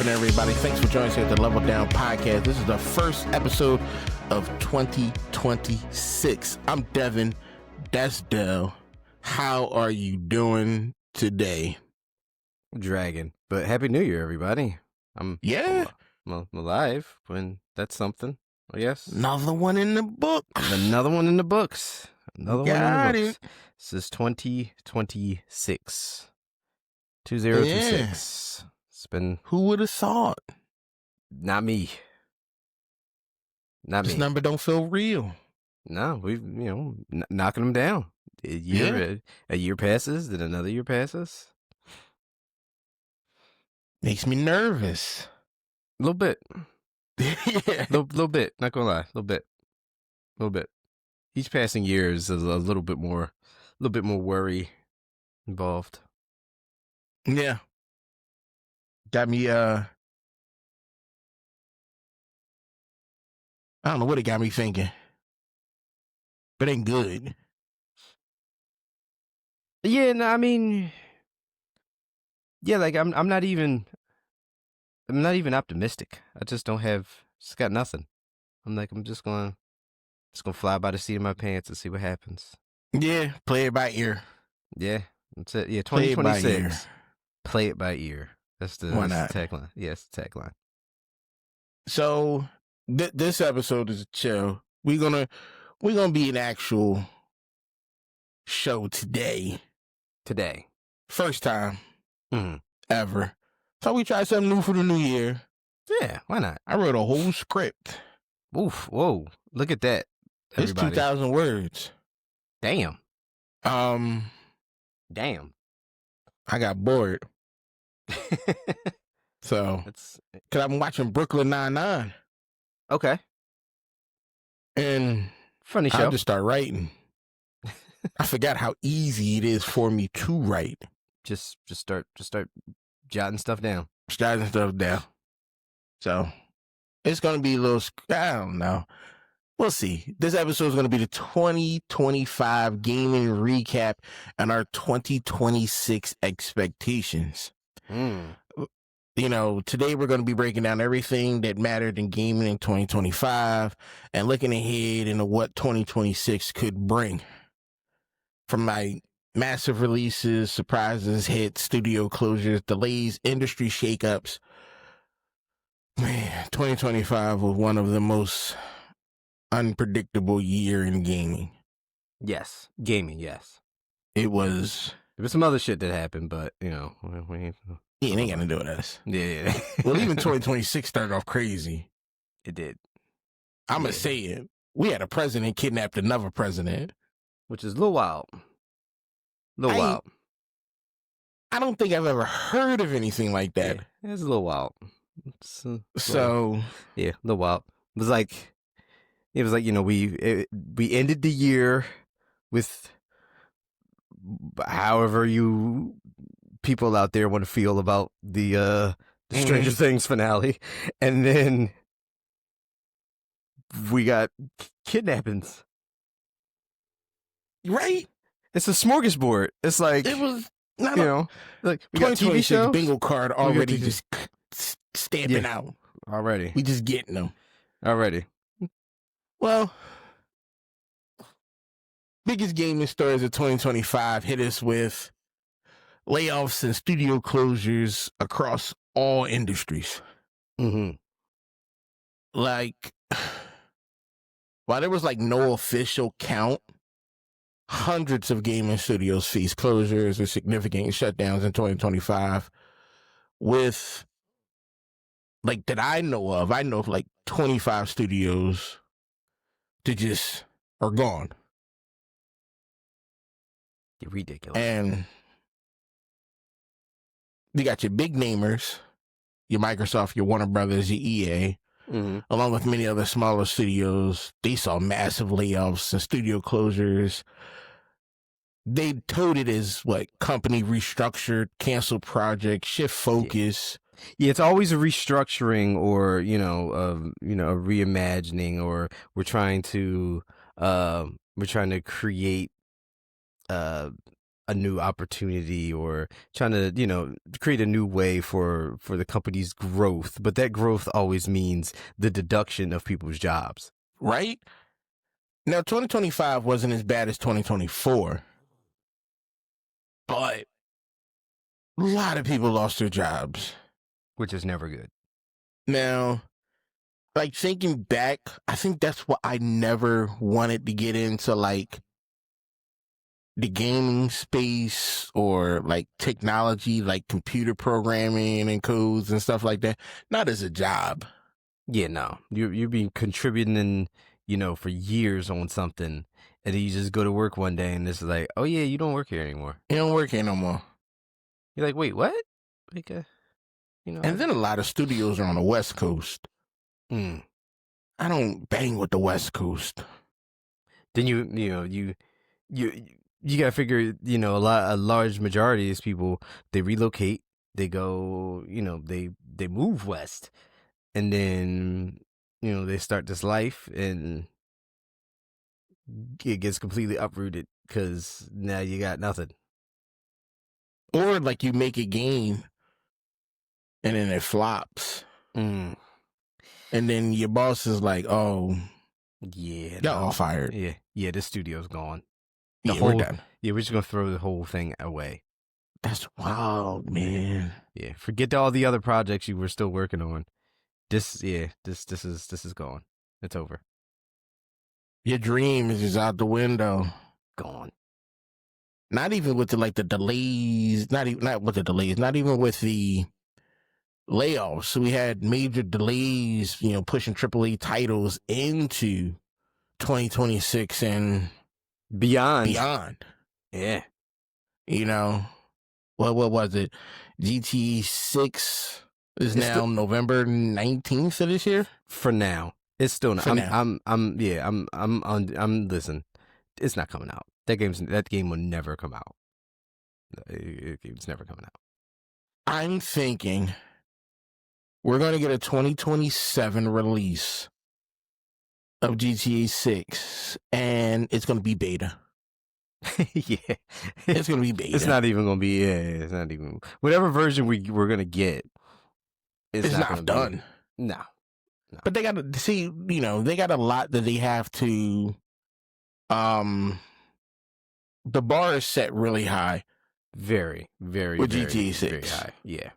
happening, everybody? Thanks for joining us here at the Level Down Podcast. This is the first episode of 2026. I'm Devin. That's Del. How are you doing today? Dragon. But Happy New Year, everybody. I'm alive when that's something, I guess. Another one in the books. Another one in the books. Got it. This is 2026. 2026. It's been... Who would have thought? Not me. This number don't feel real. No, we've, knocking them down. A year passes, then another year passes. Makes me nervous. A little bit. Yeah. Little bit. Not gonna lie. A little bit. Each passing year is a little bit more worry involved. Yeah. Got me, I don't know what it got me thinking. But it ain't good. Yeah, no, I mean, yeah, like I'm not even optimistic. I just got nothing. I'm just gonna fly by the seat of my pants and see what happens. Yeah, play it by ear. Yeah, that's it. Yeah, Play it by 2026. Play it by ear. That's the tagline. Yes, the tagline. So this episode is a chill. We're gonna be an actual show today. First time ever. So we tried something new for the new year. Yeah, why not? I wrote a whole script. Oof, whoa. Look at that. It's 2,000 words. Damn. Damn. I got bored. So, because I'm watching Brooklyn Nine-Nine. Okay. And funny show. I just start writing. I forgot how easy it is for me to write. Just start jotting stuff down. So, it's going to be a little, I don't know. We'll see. This episode is going to be the 2025 gaming recap and our 2026 expectations. Today we're going to be breaking down everything that mattered in gaming in 2025 and looking ahead into what 2026 could bring. From like massive releases, surprises, hits, studio closures, delays, industry shakeups. Man, 2025 was one of the most unpredictable year in gaming. Yes. Gaming, yes. It was... There was some other shit that happened, but, we it ain't got to do with us. Yeah. Well, even 2026 started off crazy. It did. I'm going to say it. We had a president kidnapped another president. Which is a little wild. Wild. I don't think I've ever heard of anything like that. Yeah, it's a little wild. A little wild. It was like, we ended the year with however you people out there want to feel about the Stranger Things finale, and then we got kidnappings. Right? It's a smorgasbord. It's like it was not like we got TV shows. Bingo card already just stamping out. Already. We just getting them. Already. Well, biggest gaming stories of 2025 hit us with layoffs and studio closures across all industries. Like, while there was like no official count, hundreds of gaming studios faced closures or significant shutdowns in 2025 with, like, that I know of like 25 studios that just are gone. Ridiculous. And you got your big namers, your Microsoft, your Warner Brothers, your EA, along with many other smaller studios. They saw massive layoffs and studio closures. They told it as company restructured, canceled project, shift focus. Yeah, it's always a restructuring or, a reimagining, or we're trying to create a new opportunity or trying to, create a new way for the company's growth. But that growth always means the deduction of people's jobs. Right? Now, 2025 wasn't as bad as 2024, but a lot of people lost their jobs. Which is never good. Now, like thinking back, I think that's what I never wanted to get into, like the gaming space or like technology, like computer programming and codes and stuff like that. Not as a job. Yeah, no. You've been contributing, for years on something, and then you just go to work one day and it's like, oh yeah, you don't work here anymore. You don't work here no more. You're like, wait, what? Like, And then a lot of studios are on the West Coast. Mm. I don't bang with the West Coast. Then you gotta figure, a large majority of these people, they relocate, they go, they move west, and then they start this life, and it gets completely uprooted because now you got nothing. Or like you make a game and then it flops. Mm. And then your boss is like, oh, Yeah, y'all all fired. Yeah, this studio's gone. We're done. Yeah, we're just gonna throw the whole thing away. That's wild, man. Yeah, forget all the other projects you were still working on. This is gone. It's over. Your dream is just out the window. Gone. Not even with the delays. Not with the delays. Not even with the layoffs. We had major delays, pushing AAA titles into 2026 and Beyond. Yeah. What was it? GTA 6 is now November 19th of this year. For now, it's still not. Listen, it's not coming out. That game will never come out. It's never coming out. I'm thinking we're going to get a 2027 release of GTA 6, and it's going to be beta. Yeah, it's going to be beta. It's not even going to be. Yeah, it's not even whatever version we're going to get. It's not done. No. But they got to see. They got a lot that they have to. The bar is set really high. Very, very, with very, GTA 6. Very high. Yeah.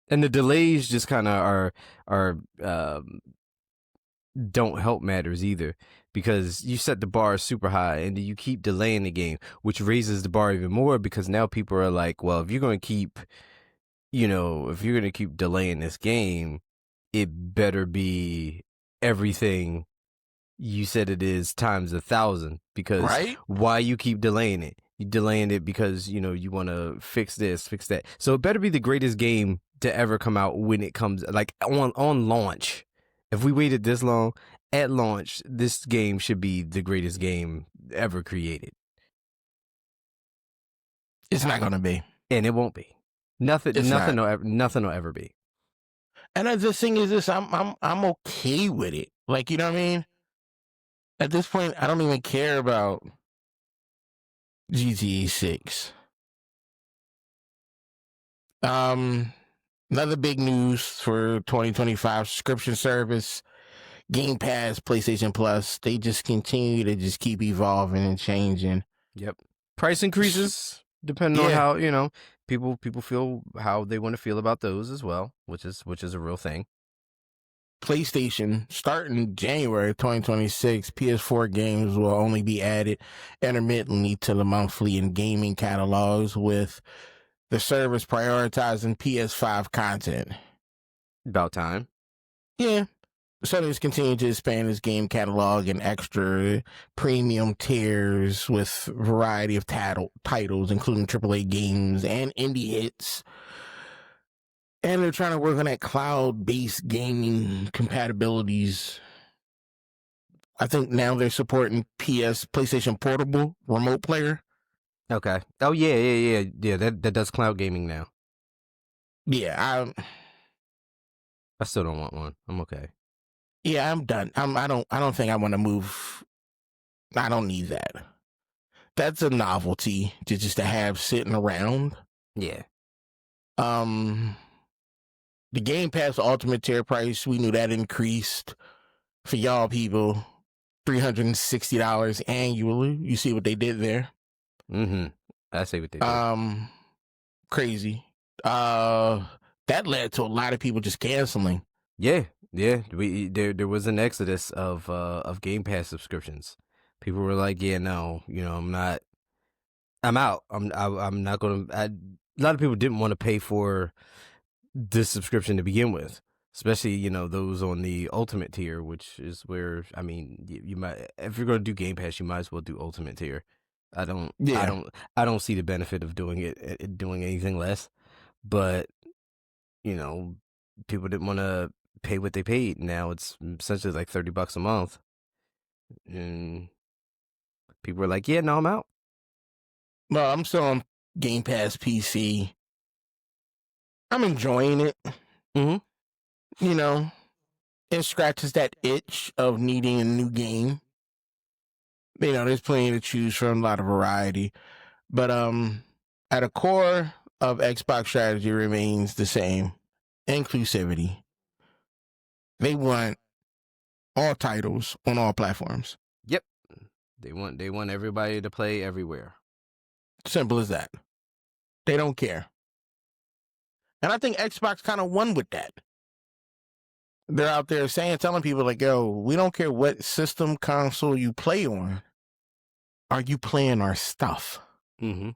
And the delays just kind of are don't help matters either, because you set the bar super high and you keep delaying the game, which raises the bar even more, because now people are like, well, if you're going to keep delaying this game, it better be everything you said it is times 1,000, because why you keep delaying it? You're delaying it because, you want to fix this, fix that. So it better be the greatest game to ever come out when it comes, like on launch. If we waited this long, at launch, this game should be the greatest game ever created. It's not going to be. And it won't be. Nothing will ever be. And the thing is this, I'm okay with it. Like, you know what I mean? At this point, I don't even care about GTA 6. Another big news for 2025 subscription service, Game Pass, PlayStation Plus. They just continue to just keep evolving and changing. Yep. Price increases depending on how, people feel how they want to feel about those as well, which is a real thing. PlayStation, starting January 2026, PS4 games will only be added intermittently to the monthly and gaming catalogs, with the service prioritizing PS5 content. About time. Yeah. Sony's continuing to expand its game catalog and extra premium tiers with a variety of titles, including AAA games and indie hits. And they're trying to work on that cloud-based gaming compatibilities. I think now they're supporting PlayStation Portable Remote Player. Okay. Oh yeah. That does cloud gaming now. Yeah, I still don't want one. I'm okay. Yeah, I'm done. I don't think I want to move. I don't need that. That's a novelty just to have sitting around. Yeah. The Game Pass Ultimate tier price, we knew that increased for y'all people, $360 annually. You see what they did there? Mm-hmm. I see what they did. Crazy. That led to a lot of people just canceling. Yeah. There was an exodus of Game Pass subscriptions. People were like, yeah, no, I'm out. I'm not gonna. A lot of people didn't want to pay for this subscription to begin with, especially those on the Ultimate tier, which is where you might, if you're gonna do Game Pass, you might as well do Ultimate tier. I don't see the benefit of doing anything less, but people didn't want to pay what they paid. Now it's essentially like $30 a month, and people were like, yeah, no, I'm out. Well, I'm still on Game Pass PC. I'm enjoying it. Mm-hmm. It scratches that itch of needing a new game. There's plenty to choose from, a lot of variety. But at a core of Xbox strategy remains the same. Inclusivity. They want all titles on all platforms. Yep. They want everybody to play everywhere. Simple as that. They don't care. And I think Xbox kind of won with that. They're out there telling people like, yo, we don't care what system console you play on. Are you playing our stuff? Mm-hmm.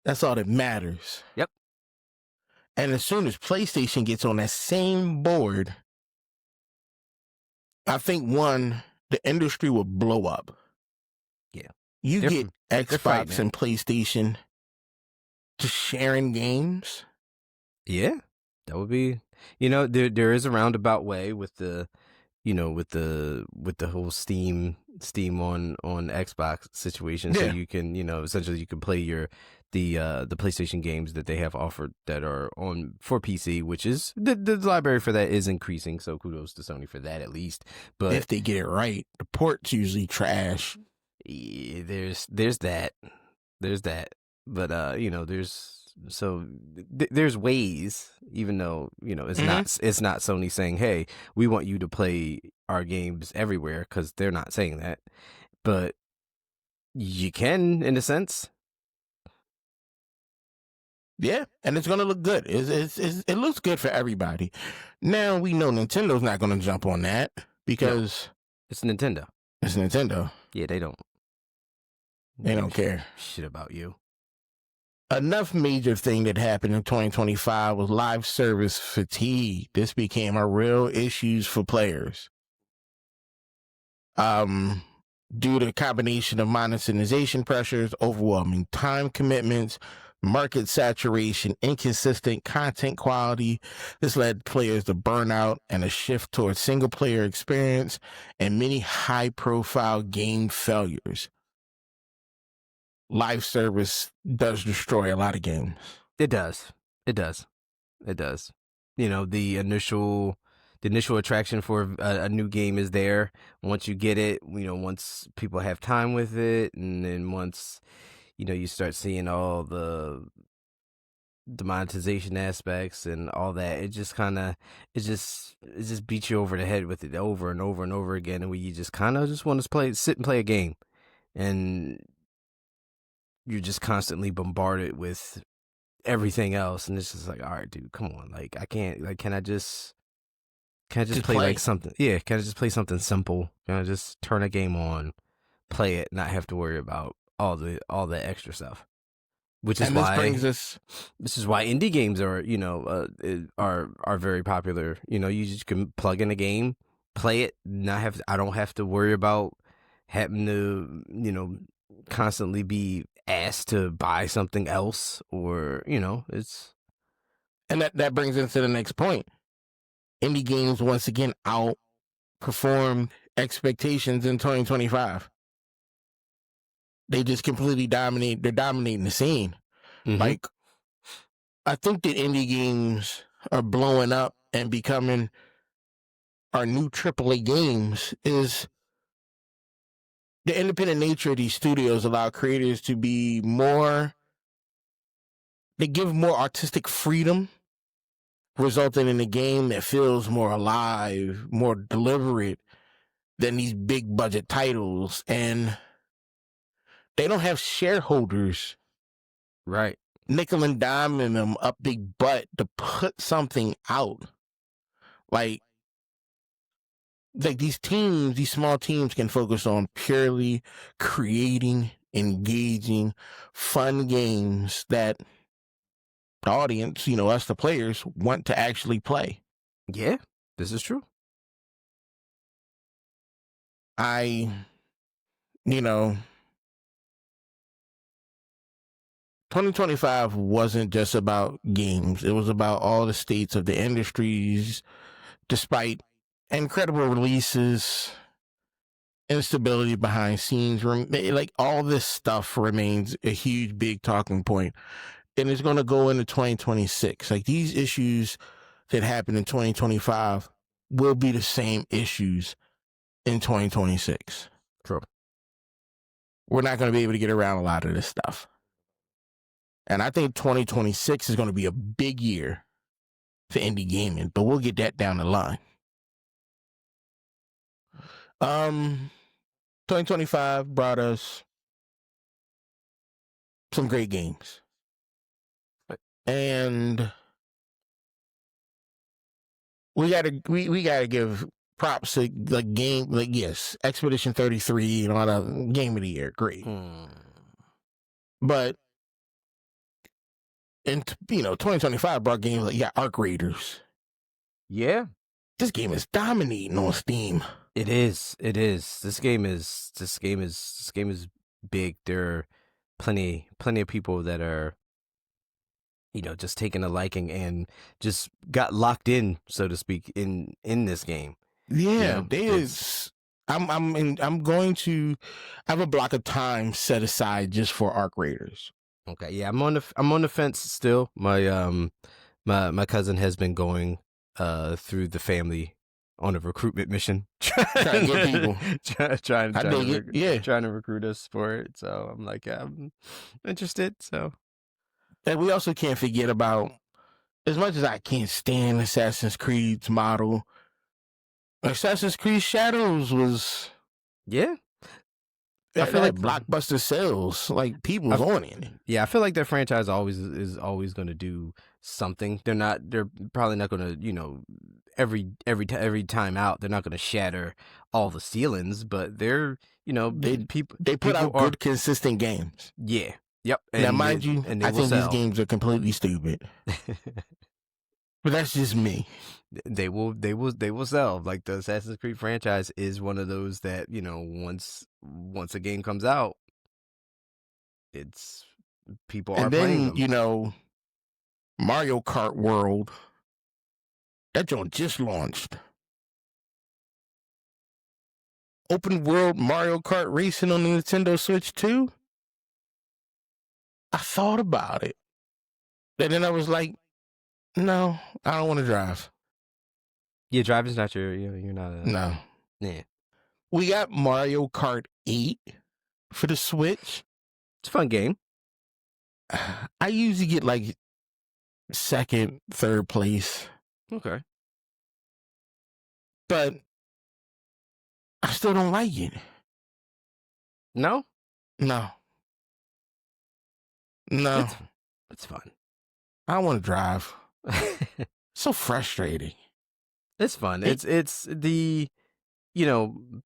That's all that matters. Yep. And as soon as PlayStation gets on that same board, I think the industry will blow up. Yeah. You get Xbox and PlayStation just sharing games. Yeah. That would be, there is a roundabout way with the, with the whole Steam on Xbox situation. Yeah. So you can, essentially you can play the PlayStation games that they have offered that are on for PC, which is the library for that is increasing. So kudos to Sony for that, at least. But if they get it right, the port's usually trash. Yeah, there's that. But there's ways, even though it's not Sony saying, hey, we want you to play our games everywhere, because they're not saying that, but you can, in a sense. Yeah, and it's gonna look good. It looks good for everybody. Now we know Nintendo's not gonna jump on that because it's Nintendo. It's Nintendo. Yeah, they don't care shit about you. Enough major thing that happened in 2025 was live service fatigue. This became a real issue for players. Due to the combination of monetization pressures, overwhelming time commitments, market saturation, inconsistent content quality, this led players to burnout and a shift towards single-player experience and many high-profile game failures. Live service does destroy a lot of games. It does. The initial attraction for a new game is there. Once you get it, once people have time with it, and then once, you start seeing all the monetization aspects and all that, it just beats you over the head with it over and over and over again, and where you just kind of just want to sit and play a game, and you're just constantly bombarded with everything else, and it's just like, all right, dude, come on, like, I can't, like, can I just play like something? Yeah, can I just play something simple? Can I just turn a game on, play it, not have to worry about all the extra stuff? Which is this is why indie games are are very popular. You just can plug in a game, play it, I don't have to worry about having to constantly be asked to buy something else, or it's. And that brings us to the next point. Indie games once again outperformed expectations in 2025. They just completely dominate. They're dominating the scene. Mm-hmm. Like, I think that indie games are blowing up and becoming our new AAA games is the independent nature of these studios allow creators to be more, they give more artistic freedom, resulting in a game that feels more alive, more deliberate than these big budget titles. And they don't have shareholders, right, nickel and diming them up big butt to put something out. Like these teams, these small teams can focus on purely creating engaging, fun games that the audience, us, the players, want to actually play. Yeah, this is true. I, you know, 2025 wasn't just about games. It was about all the states of the industries, despite incredible releases, instability behind scenes, like all this stuff remains a huge, big talking point. And it's going to go into 2026. Like these issues that happened in 2025 will be the same issues in 2026. True. We're not going to be able to get around a lot of this stuff. And I think 2026 is going to be a big year for indie gaming, but we'll get that down the line. 2025 brought us some great games. And we gotta give props to yes, Expedition 33 and all that, game of the year, great. But in 2025 brought games like Arc Raiders. Yeah, this game is dominating on Steam. It is. This game is big. There are plenty of people that are, just taking a liking and just got locked in, so to speak, in this game. Yeah, I'm going to have a block of time set aside just for Arc Raiders. Okay, yeah, I'm on the fence still. My my cousin has been going through the family on a recruitment mission, trying to get people, trying to recruit us for it. So I'm like, I'm interested. So, and we also can't forget about, as much as I can't stand Assassin's Creed's model, Assassin's Creed Shadows was, I feel like blockbuster sales, like people's on it. Yeah, I feel like that franchise is always going to do something. They're probably not going to, every time out, they're not going to shatter all the ceilings, but they're, they put out good, consistent games. Yeah. Yep. And now, mind you, I think these games are completely stupid. But that's just me. They will sell. Like the Assassin's Creed franchise is one of those that, once a game comes out, it's people are playing them. Mario Kart World, that joint just launched. Open world Mario Kart racing on the Nintendo Switch 2. I thought about it. And then I was like, no, I don't want to drive. Yeah, driving's not you're not no. Yeah. We got Mario Kart 8 for the Switch. It's a fun game. I usually get like second, third place. Okay. But I still don't like it. No? No. It's fun. I don't want to drive. So frustrating. It's fun. It's the,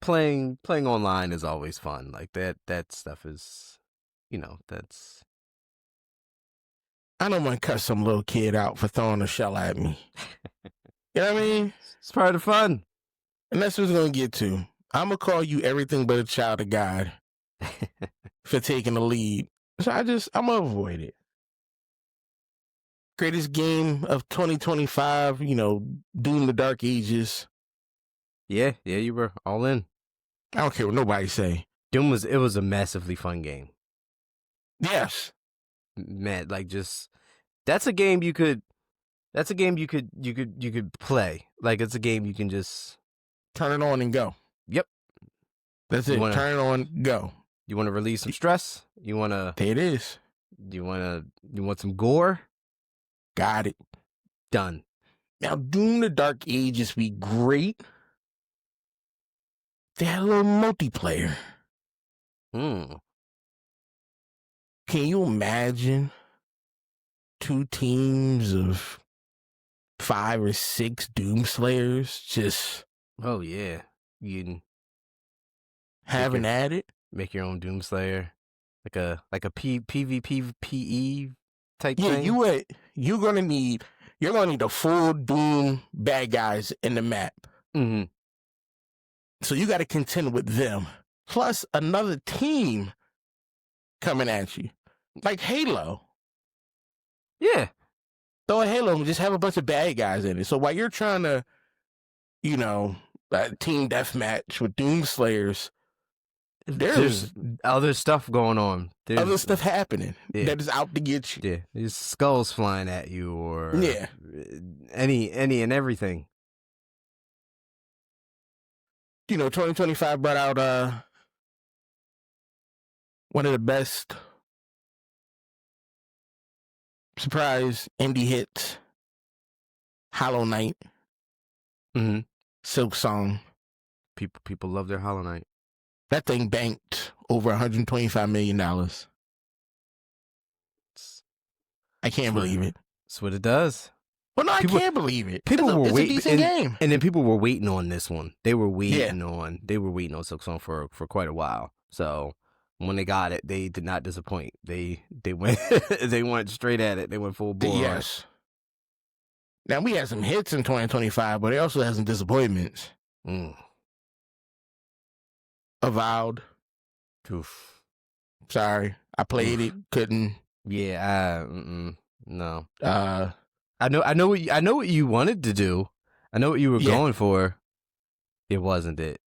playing online is always fun. Like that stuff is, that's. I don't want to cut some little kid out for throwing a shell at me. You know what I mean? It's part of the fun. And that's what it's going to get to. I'm going to call you everything but a child of God for taking the lead. So I'm going to avoid it. Greatest game of 2025, Doom the Dark Ages. Yeah, you were all in. I don't care what nobody say. Doom was a massively fun game. Yes. Man, like that's a game you could play. Like it's a game you can just turn it on and go. Yep. That's it. Turn it on, go. You want to release some stress? You want to... There it is. You want some gore? Got it. Done. Now, Doom the Dark Ages be great. They had a little multiplayer. Can you imagine 2 teams of 5 or 6 Doomslayers just... Oh, yeah. You can having at it? Make your own Doomslayer. Like a PvPvE type thing? Yeah, you're gonna need a full Doom bad guys in the map. Mm-hmm. So you got to contend with them. Plus another team coming at you. Like Halo. Yeah. Throw a Halo and just have a bunch of bad guys in it. So while you're trying to, team deathmatch with Doomslayers, there's other stuff going on. There's other stuff happening that is out to get you. Yeah. There's skulls flying at you or any and everything. 2025 brought out one of the best surprise indie hits, Hollow Knight. Mm-hmm. Silksong. People love their Hollow Knight. That thing banked over $125 million. I can't believe it. That's what it does. Well, no, I can't believe it. People were waiting. It's a decent game. And then people were waiting on this one. They were waiting on Silksong for quite a while. So when they got it, they did not disappoint. They went they went straight at it. They went full bore. Yes. Now we had some hits in 2025, but they also had some disappointments. Avowed. Oof. Sorry, I played it. Couldn't. Yeah. No. I know what you wanted to do. I know what you were going for. It wasn't it.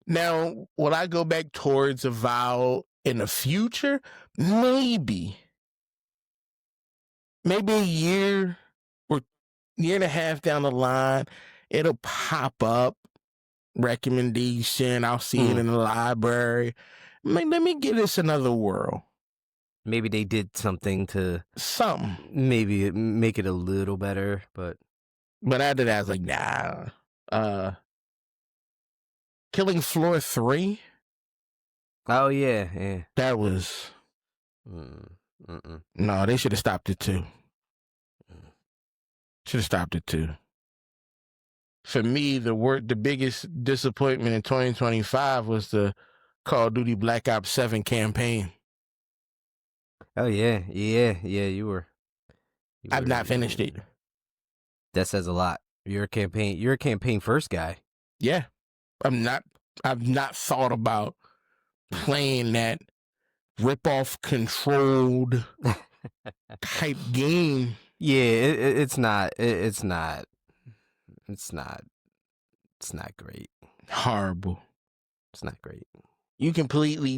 Now, will I go back towards Avowed in the future? Maybe a year or year and a half down the line, it'll pop up. Recommendation. I'll see it in the library. Let me give this another whirl. Maybe they did something to maybe make it a little better, but after that I was like, nah. Killing Floor 3. Oh yeah. That was no, they should have stopped it too. For me, the biggest disappointment in 2025 was the Call of Duty Black Ops 7 campaign. Oh yeah, you were. I've not finished it. That says a lot. You're a campaign first guy. Yeah. I've not thought about playing that rip-off controlled type game. Yeah, it's not great. Horrible. It's not great. You completely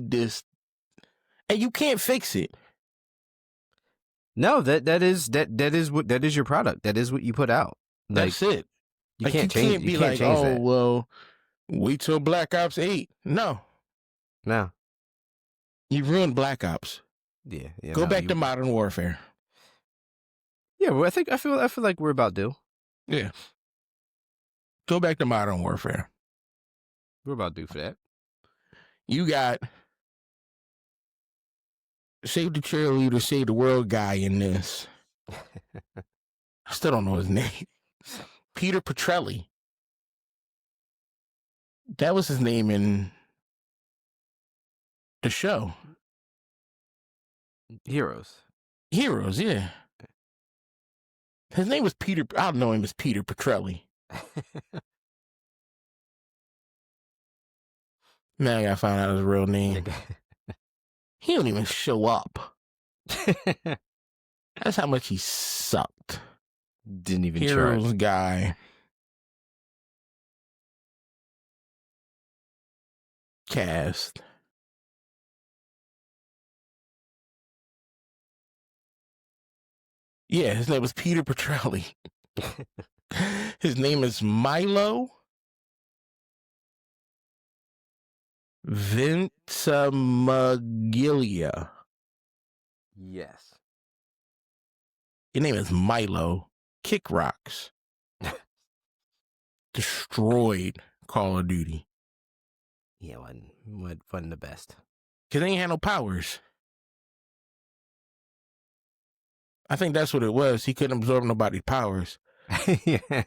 and you can't fix it. No, that is your product. That is what you put out. That's it. You can't change. You can't change that. Well, wait till Black Ops 8. No. You ruined Black Ops. Yeah. Go back to Modern Warfare. Yeah, well, I feel like we're about due. Yeah. Go back to Modern Warfare. We're about due for that. You got Save the Cheerleader, Save the World guy in this. I still don't know his name. Peter Petrelli. That was his name in the show. Heroes, yeah. His name was Peter. I know him as Peter Petrelli. Now I gotta find out his real name. He don't even show up. That's how much he sucked. Didn't even Heroes try. Guy. Cast. Yeah, his name was Peter Petrelli. His name is Milo Ventimiglia. Yes. Your name is Milo. Kick rocks. Destroyed Call of Duty. Yeah, wasn't the best. Because they ain't had no powers. I think that's what it was. He couldn't absorb nobody's powers. Yeah.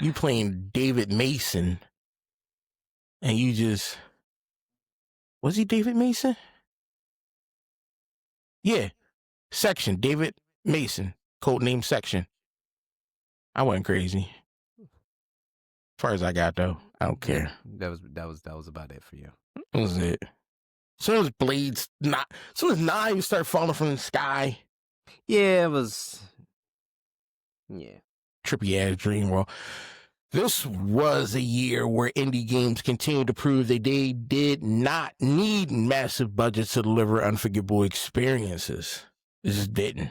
You playing David Mason. And you just... Was he David Mason? Yeah. Section. David Mason. Codename Section. I wasn't crazy. As far as I got, though. I don't care. That was about it for you. That was it. As soon as blades... As soon as knives start falling from the sky... Yeah, it was... Yeah. Trippy ass dream world. This was a year where indie games continued to prove that they did not need massive budgets to deliver unforgettable experiences. They just didn't.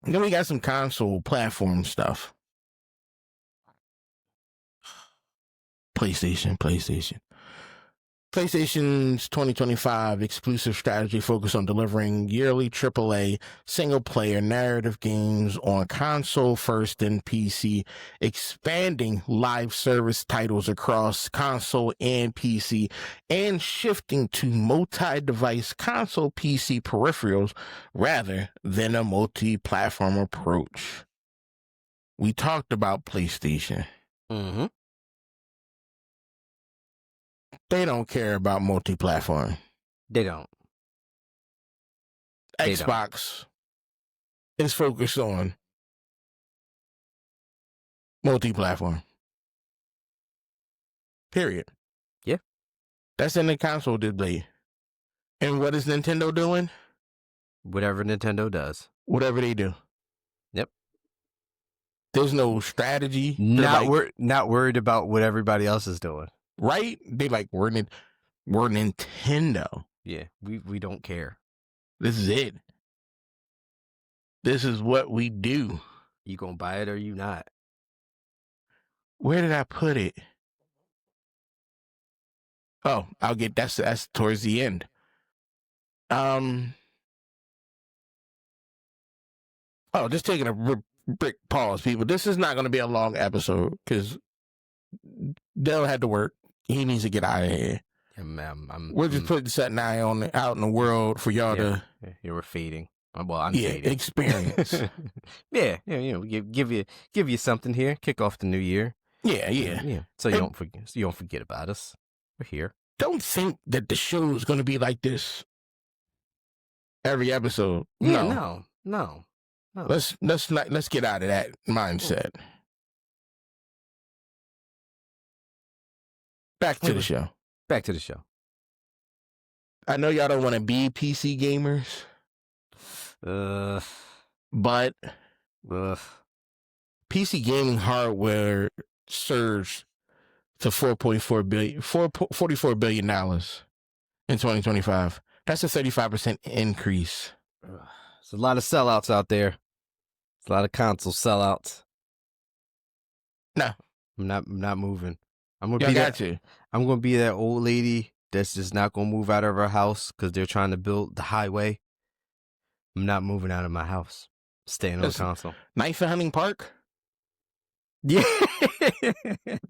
And then we got some console platform stuff. PlayStation's 2025 exclusive strategy focused on delivering yearly AAA single-player narrative games on console first and PC, expanding live service titles across console and PC, and shifting to multi-device console PC peripherals rather than a multi-platform approach. We talked about PlayStation. Mm-hmm. They don't care about multi-platform. They don't. Xbox is focused on multi-platform. Period. Yeah. That's in the console debate. And what is Nintendo doing? Whatever Nintendo does. Whatever they do. Yep. There's no strategy. Not worried about what everybody else is doing. Right? They like, we're Nintendo. Yeah, we don't care. This is it. This is what we do. You gonna buy it or you not? Where did I put it? Oh, that's towards the end. Just taking a brick pause, people. This is not going to be a long episode because Dell had to work. He needs to get out of here. We're just putting something out in the world for y'all to. Yeah, you were fading. Well, I'm fading. Experience. yeah, give you something here. Kick off the new year. Yeah. So you don't forget about us. We're here. Don't think that the show is going to be like this every episode. Yeah, no. Let's get out of that mindset. Back to the show. I know y'all don't want to be PC gamers. But PC gaming hardware surged to $44 billion in 2025. That's a 35% increase. There's a lot of sellouts out there. There's a lot of console sellouts. No. I'm not moving. I'm gonna be that old lady that's just not gonna move out of her house because they're trying to build the highway. I'm not moving out of my house. Staying on console. Knife and Hunting Park? Yeah.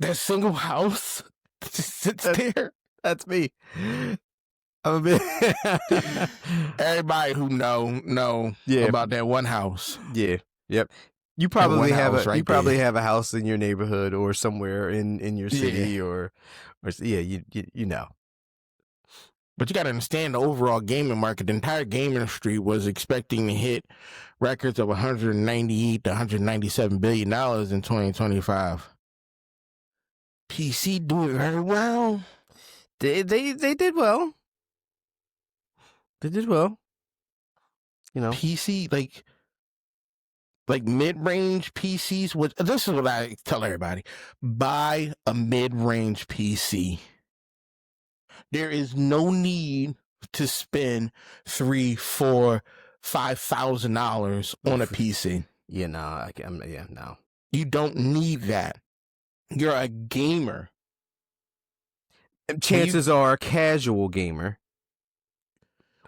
That single house just sits there. That's me. I'm a bit. Everybody who know about that one house. Yeah. Yep. You probably have a house in your neighborhood or somewhere in your city or you know. But you got to understand the overall gaming market. The entire gaming industry was expecting to hit records of $198 to $197 billion in 2025. PC doing very well. They did well. They did well. You know, PC like mid-range PCs. This is what I tell everybody: buy a mid-range PC. There is no need to spend $3,000, $4,000, $5,000 on a PC. Yeah, no. You don't need that. You're a gamer. chances are casual gamer.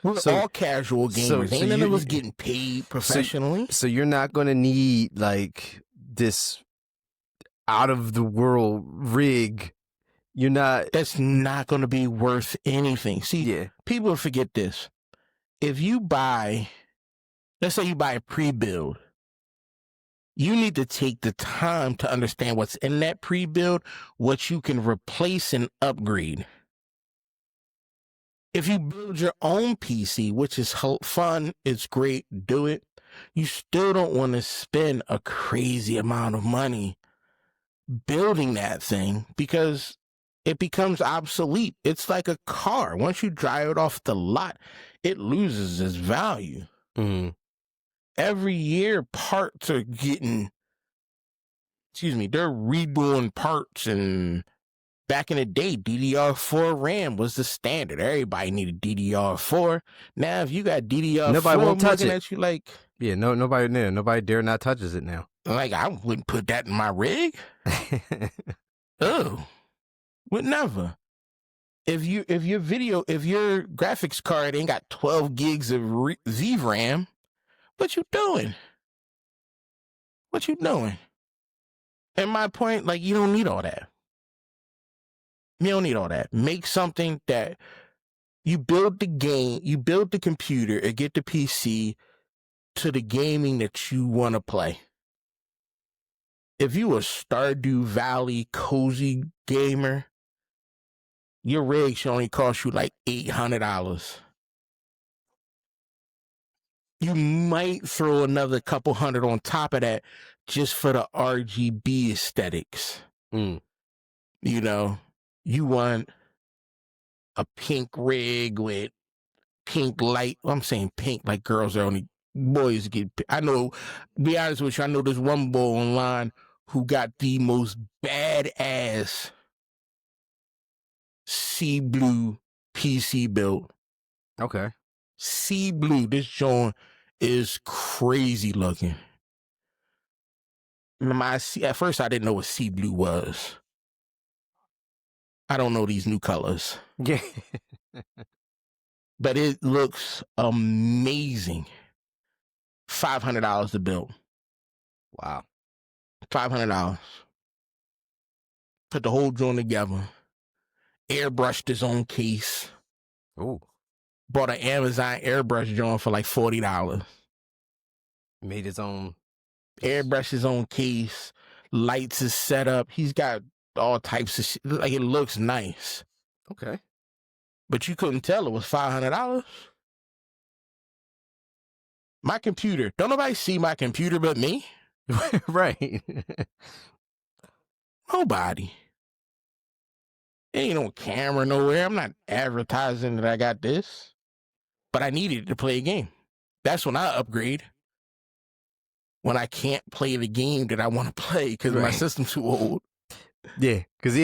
We're all casual gamers. Ain't none of us getting paid professionally. So you're not going to need like this out of the world rig. You're not. That's not going to be worth anything. See, people forget this. If you buy, let's say you buy a pre-build, you need to take the time to understand what's in that pre-build, what you can replace and upgrade. If you build your own PC, which is fun, it's great, do it. You still don't want to spend a crazy amount of money building that thing because it becomes obsolete. It's like a car. Once you drive it off the lot, it loses its value. Mm-hmm. Every year, parts are getting, they're redoing parts. And back in the day, DDR4 RAM was the standard. Everybody needed DDR4. Now, if you got DDR4, nobody won't touch it. At you like, nobody dare not touches it now. Like, I wouldn't put that in my rig. Oh, would never. If your graphics card ain't got 12 gigs of VRAM, what you doing? And my point, like, you don't need all that. Make something that you build the game, you build the computer, and get the PC to the gaming that you want to play. If you a Stardew Valley cozy gamer, your rig should only cost you like $800. You might throw another couple hundred on top of that just for the RGB aesthetics. Mm. You know, you want a pink rig with pink light. I'm saying pink like girls are only boys get. I know, be honest with you, I know there's one boy online who got the most badass sea blue PC build. Okay. Sea blue. This joint is crazy looking. At first, I didn't know what sea blue was. I don't know these new colors. Yeah. But it looks amazing. $500 to build. Wow. $500. Put the whole joint together. Airbrushed his own case. Oh. Bought an Amazon airbrush joint for like $40. Made his own. Airbrush his own case. Lights is set up. He's got all types of shit. Like, it looks nice. Okay. But you couldn't tell it was $500. My computer. Don't nobody see my computer but me. Right. Nobody. Ain't no camera nowhere. I'm not advertising that I got this. But I needed it to play a game. That's when I upgrade. When I can't play the game that I want to play because my system's too old. Yeah, because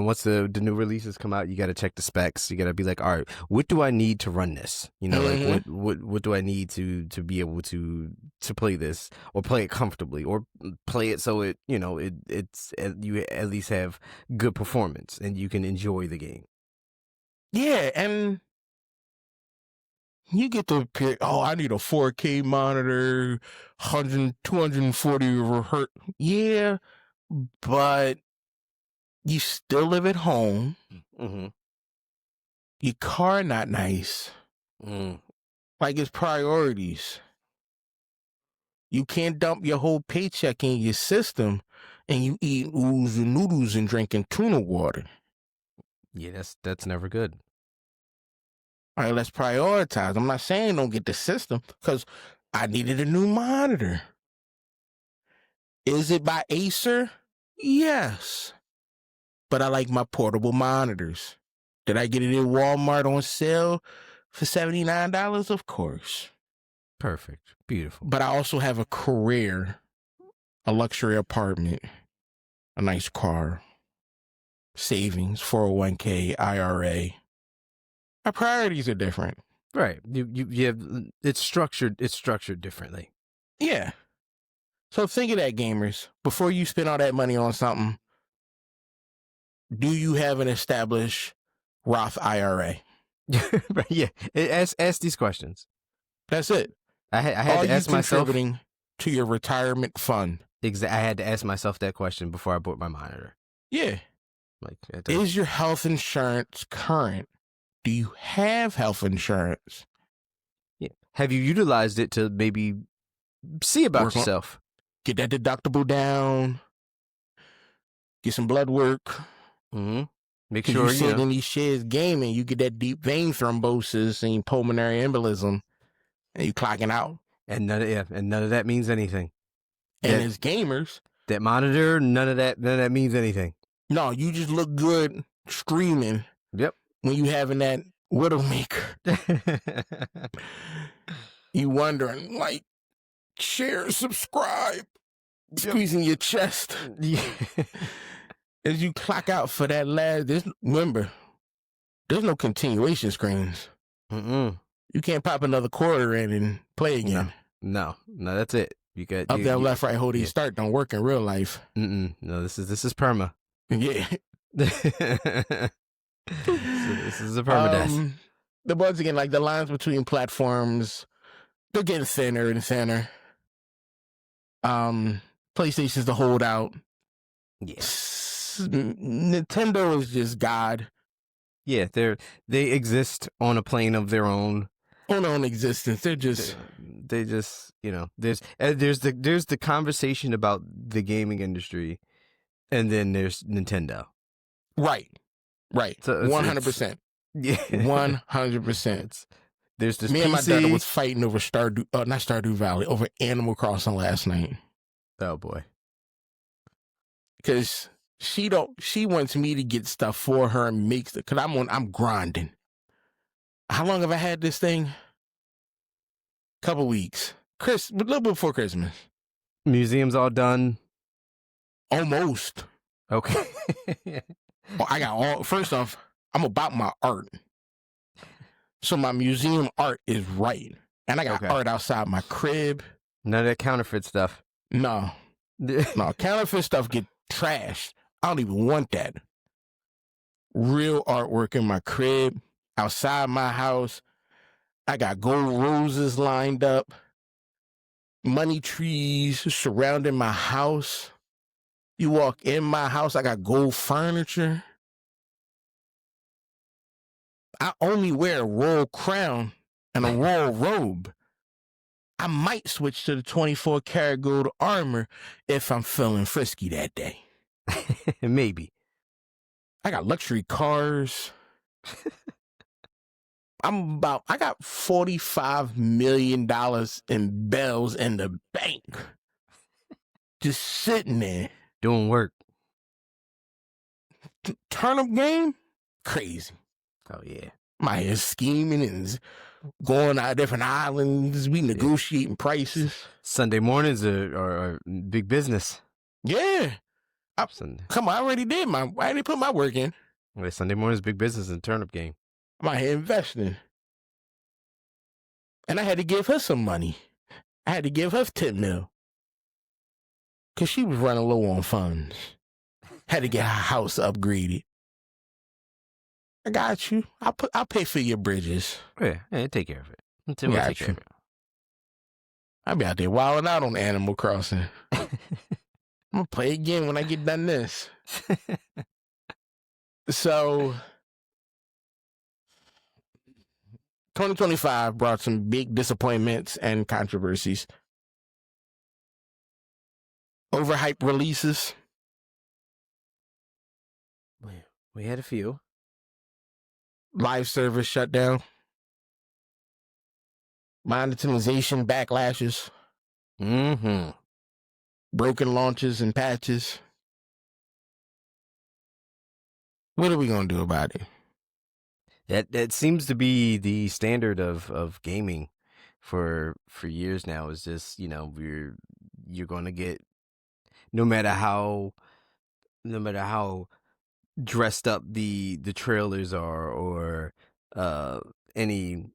once the new releases come out, you got to check the specs. You got to be like, all right, what do I need to run this? Like what do I need to be able to play this or play it comfortably or play it so it it's you at least have good performance and you can enjoy the game. Yeah, and you get to pick. Oh, I need a 4K monitor, 240 hertz. Yeah, but you still live at home. Mm-hmm. Your car not nice. Like, it's priorities. You can't dump your whole paycheck in your system and you eat oodles and noodles and drinking tuna water. Yeah, that's never good. All right, let's prioritize. I'm not saying don't get the system because I needed a new monitor. Is it by Acer? Yes. But I like my portable monitors. Did I get it in Walmart on sale for $79? Of course. Perfect. Beautiful. But I also have a career, a luxury apartment, a nice car, savings, 401k, IRA. My priorities are different. Right. You have, it's structured differently. Yeah. So think of that, gamers. Before you spend all that money on something, do you have an established Roth IRA. Yeah, ask these questions. That's it. I had to ask myself. Contributing to your retirement fund. I had to ask myself that question before I bought my monitor. Yeah. Like, is your health insurance current? Do you have health insurance? Yeah. Have you utilized it to maybe see about yourself? Get that deductible down. Get some blood work. Mm-hmm. Make sure you sit in these shares gaming, you get that deep vein thrombosis and pulmonary embolism, and you clocking out. And none of that means anything. And as gamers, that monitor, none of that means anything. No, you just look good streaming. Yep. When you having that Widowmaker. You wondering, like, share, subscribe, squeezing your chest. Yeah. As you clock out for that remember, there's no continuation screens. Mm-mm. You can't pop another quarter in and play again. No, that's it. You got up, down, left, right, hold, start don't work in real life. No, this is perma. Yeah. So this is a permadeath. But once again, like the lines between platforms, they're getting thinner and thinner. PlayStation's the holdout. Yes. Nintendo is just God. Yeah, they exist on a plane of their own. On their own existence. They're just they just, there's the conversation about the gaming industry, and then there's Nintendo. Right. So 100%. Yeah. 100%. There's this Me PC. and my daughter was fighting over not Stardew Valley, over Animal Crossing last night. Oh boy. Because she wants me to get stuff for her and makes it, because I'm grinding. How long have I had this thing? Couple weeks. A little bit before Christmas. Museum's all done? Almost. Okay. Well, I got first off, I'm about my art. So my museum art is right. And I got art outside my crib. None of that counterfeit stuff. No. Counterfeit stuff get trashed. I don't even want that. Real artwork in my crib, outside my house. I got gold roses lined up. Money trees surrounding my house. You walk in my house, I got gold furniture. I only wear a royal crown and a royal robe. I might switch to the 24 karat gold armor if I'm feeling frisky that day. Maybe. I got luxury cars. I got $45 million in bells in the bank. Just sitting there. Doing work. Turnip game? Crazy. Oh, yeah. My head scheming and going out different islands. We negotiating prices. Sunday mornings are big business. Yeah. Come on, I already put my work in. Yeah, Sunday mornings, big business in turnip game. I'm out here investing. And I had to give her some money. I had to give her 10 mil. Because she was running low on funds. Had to get her house upgraded. I got you. I'll pay for your bridges. Yeah, take care of it. Got you. I'll be out there wilding out on Animal Crossing. I'm going to play again when I get done this. So, 2025 brought some big disappointments and controversies. Overhyped releases. We had a few. Live service shutdown. Monetization backlashes. Mm-hmm. Broken launches and patches. What are we going to do about it? That seems to be the standard of gaming for years now. Is just, you're going to get, no matter how dressed up the trailers are, or any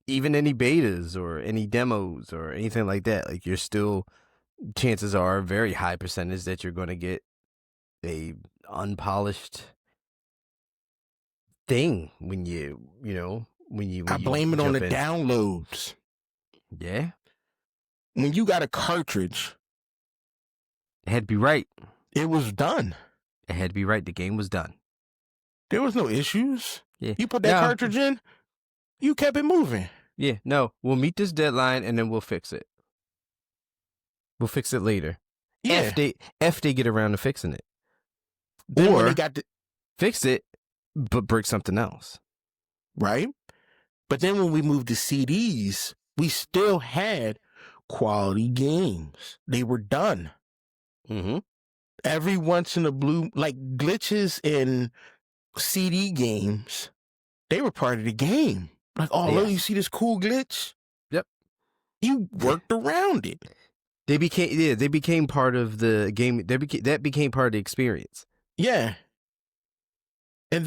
betas or any demos or anything like that, like, you're still, chances are a very high percentage that you're going to get a unpolished thing when I blame it on the downloads. Yeah. When you got a cartridge, it had to be right. It was done. It had to be right. The game was done. There was no issues. Yeah. You put that cartridge in, you kept it moving. Yeah. No, we'll meet this deadline and then we'll fix it. We'll fix it later. Yeah. If they get around to fixing it. Then or when they got to fix it, but break something else. Right? But then when we moved to CDs, we still had quality games. They were done. Mm-hmm. Every once in a blue, like glitches in CD games, they were part of the game. Like, oh, look, you see this cool glitch? Yep. You worked around it. They became part of the game. That became part of the experience. Yeah. And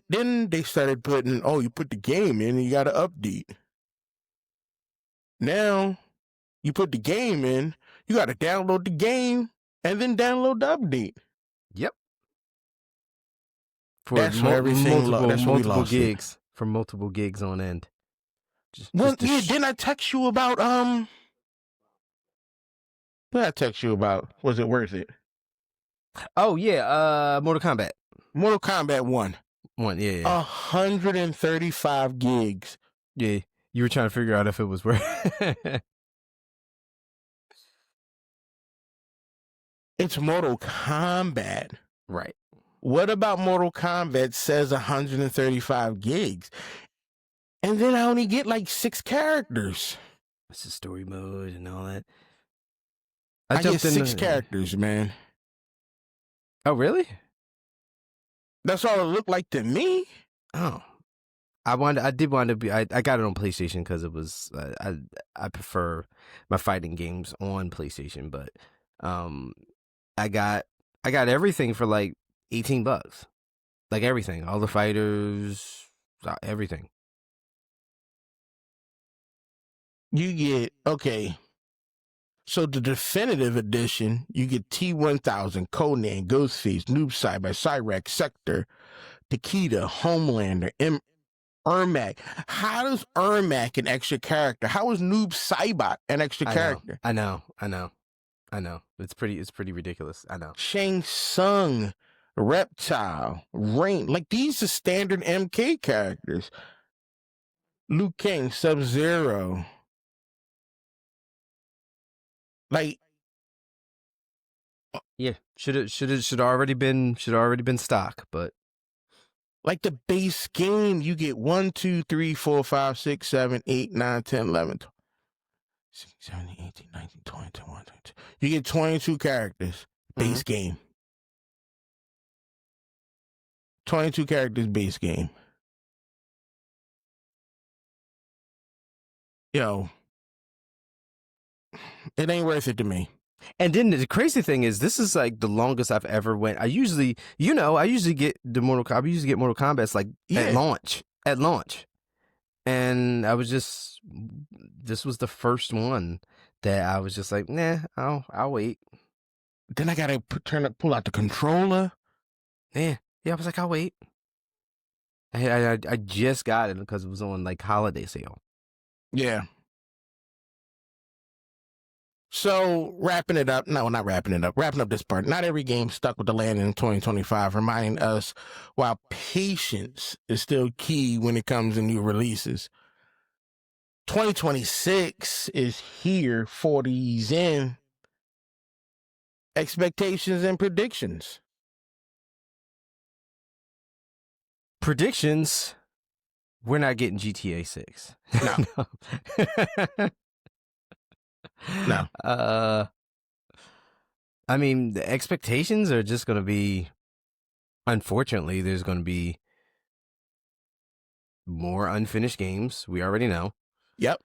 then they started putting, oh, you put the game in and you got to update. Now, you put the game in, you got to download the game and then download the update. Yep. That's where everything multiple gigs. For multiple gigs on end. Didn't I text you about, what did I text you about? Was it worth it? Oh, yeah, Mortal Kombat. Mortal Kombat 1. Yeah. 135 gigs. Yeah, you were trying to figure out if it was worth it. It's Mortal Kombat. Right. What about Mortal Kombat says 135 gigs? And then I only get like 6 characters. It's a story mode and all that. I get 6 characters, man. Oh, really? That's all it looked like to me. Oh, I did want to be. I got it on PlayStation because it was. I prefer my fighting games on PlayStation, but I got everything for like $18, like everything, all the fighters, everything. You get So the definitive edition, you get T-1000, Conan, Ghostface, Noob Saibot, Cyrax, Sector, Takeda, Homelander, Ermac. How does Ermac an extra character? How is Noob Saibot an extra character? I know. It's pretty ridiculous. I know. Shang Tsung, Reptile, Rain. Like, these are standard MK characters. Liu Kang, Sub-Zero. Like, yeah, should already been stock, but like the base game, you get 1, 2, 3, 4, 5, 6, 7, 8, 9, 10, 11, 16, 17, 18, 19, 20, 21, 22. You get 22 characters, base game. 22 characters, base game. Yo. It ain't worth it to me. And then the crazy thing is, this is like the longest I've ever went. I usually get the Mortal Kombat's like at launch. And I was this was the first one that I was just like, nah, I'll wait. Then I gotta pull out the controller. Yeah, I was like, I'll wait. I just got it because it was on like holiday sale. Yeah. So, wrapping up this part. Not every game stuck with the landing in 2025, reminding us while patience is still key when it comes to new releases. 2026 is here, 40s in. Expectations and predictions. Predictions, we're not getting GTA 6. No. No. I mean, the expectations are just going to be, unfortunately, there's going to be more unfinished games. We already know. Yep.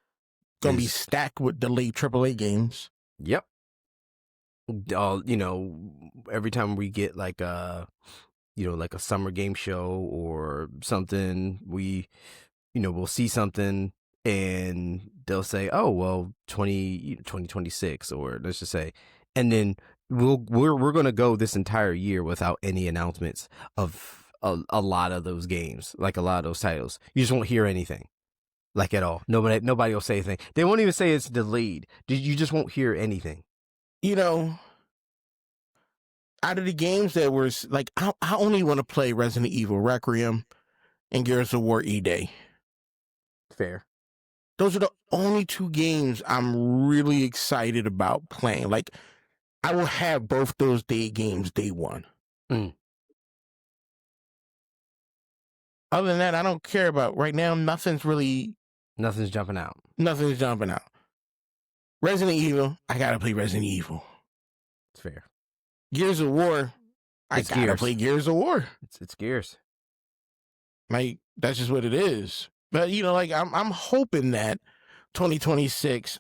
Going to be stacked with delayed AAA games. Yep. Every time we get like a summer game show or something, we'll see something and they'll say, oh, well, 2026, or let's just say, and then we're going to go this entire year without any announcements of a lot of those games, like a lot of those titles. You just won't hear anything, like at all. Nobody will say anything. They won't even say it's delayed. You just won't hear anything. You know, out of the games that were like, I only want to play Resident Evil Requiem and Gears of War E-Day. Fair. Those are the only two games I'm really excited about playing. Like, I will have both those games day one. Other than that, I don't care about right now. Nothing's jumping out. Nothing's jumping out. Resident Evil, I gotta play Resident Evil. It's fair. Gears of War, I gotta play Gears of War. It's Gears. Like, that's just what it is. But you know, like I'm hoping that 2026,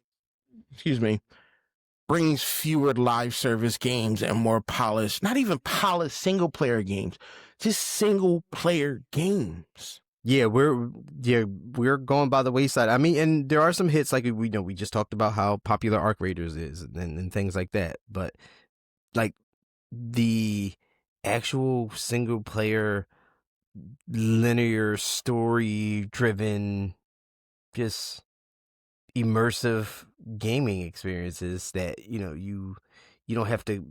brings fewer live service games and more polished, not even polished single player games, just single player games. Yeah, we're going by the wayside. I mean, and there are some hits, like we just talked about how popular Arc Raiders is and things like that. But like the actual single player, linear story driven, just immersive gaming experiences that you don't have to.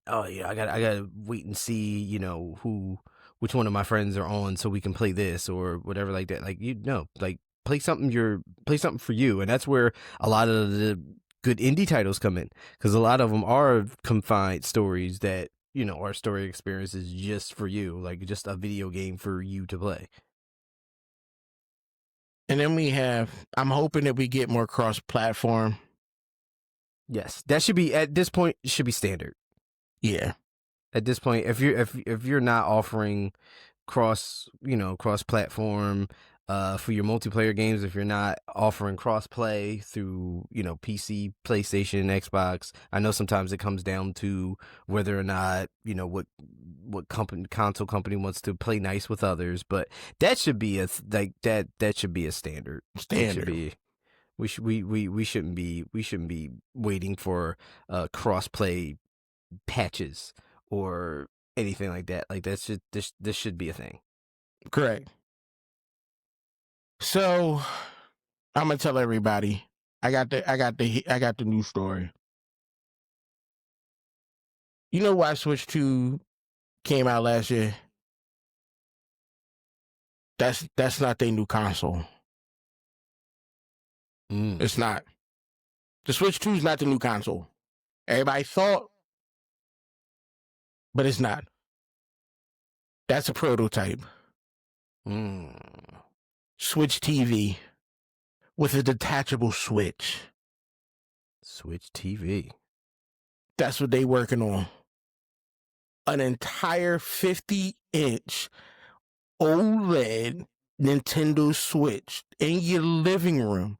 Oh yeah, I gotta wait and see which one of my friends are on so we can play this or whatever like that. Like like play something for you, and that's where a lot of the good indie titles come in, because a lot of them are confined stories that are story experiences just for you, like just a video game for you to play. And then I'm hoping that we get more cross-platform. Yes, that should be, at this point, should be standard. Yeah. At this point, if you're not offering cross platform for your multiplayer games, if you're not offering cross play through PC, PlayStation, Xbox, I know sometimes it comes down to whether or not what console company wants to play nice with others, but that should be that should be a standard. We shouldn't be waiting for cross play patches or anything like that. Like this should be a thing. Correct. So I'm gonna tell everybody, I got the new story. You know why Switch 2 came out last year? That's not their new console. It's not. The Switch 2 is not the new console. Everybody thought, but it's not. That's a prototype. Switch TV with a detachable switch. Switch TV. That's what they working on. An entire 50-inch OLED Nintendo Switch in your living room,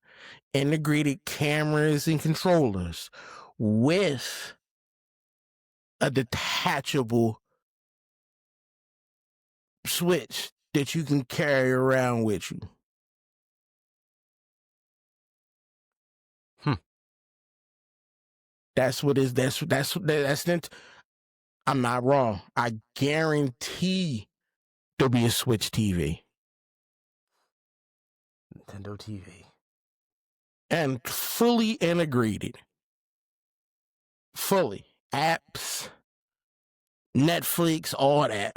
integrated cameras and controllers with a detachable switch that you can carry around with you. That's what is. That's. I'm not wrong. I guarantee there'll be a Switch TV. Nintendo TV. And fully integrated. Fully. Apps, Netflix, all that.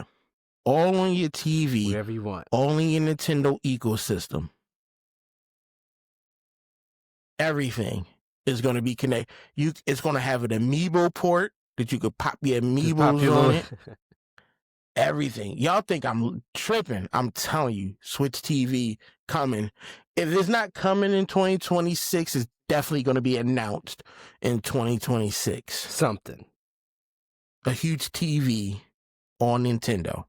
All on your TV. Whatever you want. All in your Nintendo ecosystem. Everything is going to be connected. It's going to have an amiibo port that you could pop your amiibos on it. Everything. Y'all think I'm tripping. I'm telling you, Switch TV coming. If it's not coming in 2026, it's definitely going to be announced in 2026. Something. A huge TV on Nintendo.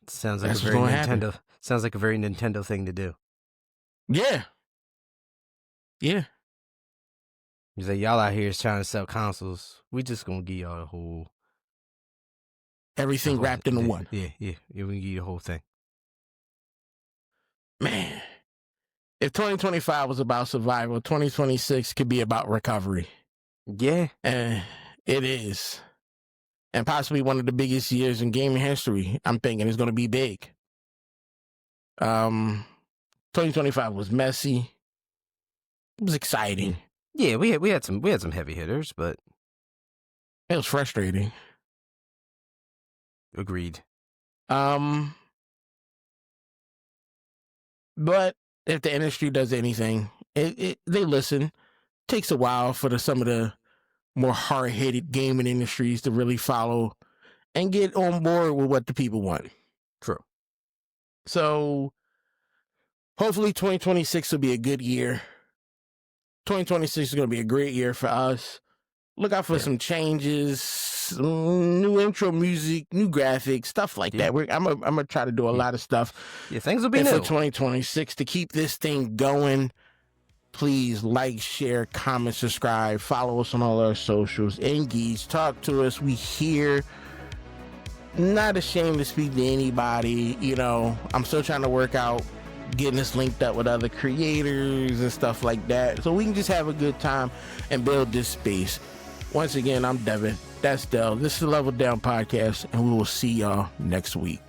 Sounds like a very Nintendo. Sounds like a very Nintendo thing to do. Yeah. Yeah. He's like, y'all out here is trying to sell consoles. We just gonna give y'all the whole everything wrapped into one. Yeah. We can give you the whole thing. Man, if 2025 was about survival, 2026 could be about recovery. Yeah. And it is. and possibly one of the biggest years in gaming history. I'm thinking it's going to be big. 2025 was messy. It was exciting. Yeah, we had some heavy hitters, but it was frustrating. Agreed. But if the industry does anything, they listen. It takes a while for some of the more hard-headed gaming industries to really follow and get on board with what the people want. True. So hopefully 2026 will be a good year. 2026 is going to be a great year for us. Look out for some changes, some new intro music, new graphics, stuff like that. I'm gonna try to do a lot of stuff. Yeah, things will be new for 2026 to keep this thing going. Please like, share, comment, subscribe, follow us on all our socials. Engage, talk to us. We here. Not ashamed to speak to anybody. You know, I'm still trying to work out getting us linked up with other creators and stuff like that, so we can just have a good time and build this space. Once again, I'm Devin. That's Del. This is the Level Down Podcast, and we will see y'all next week.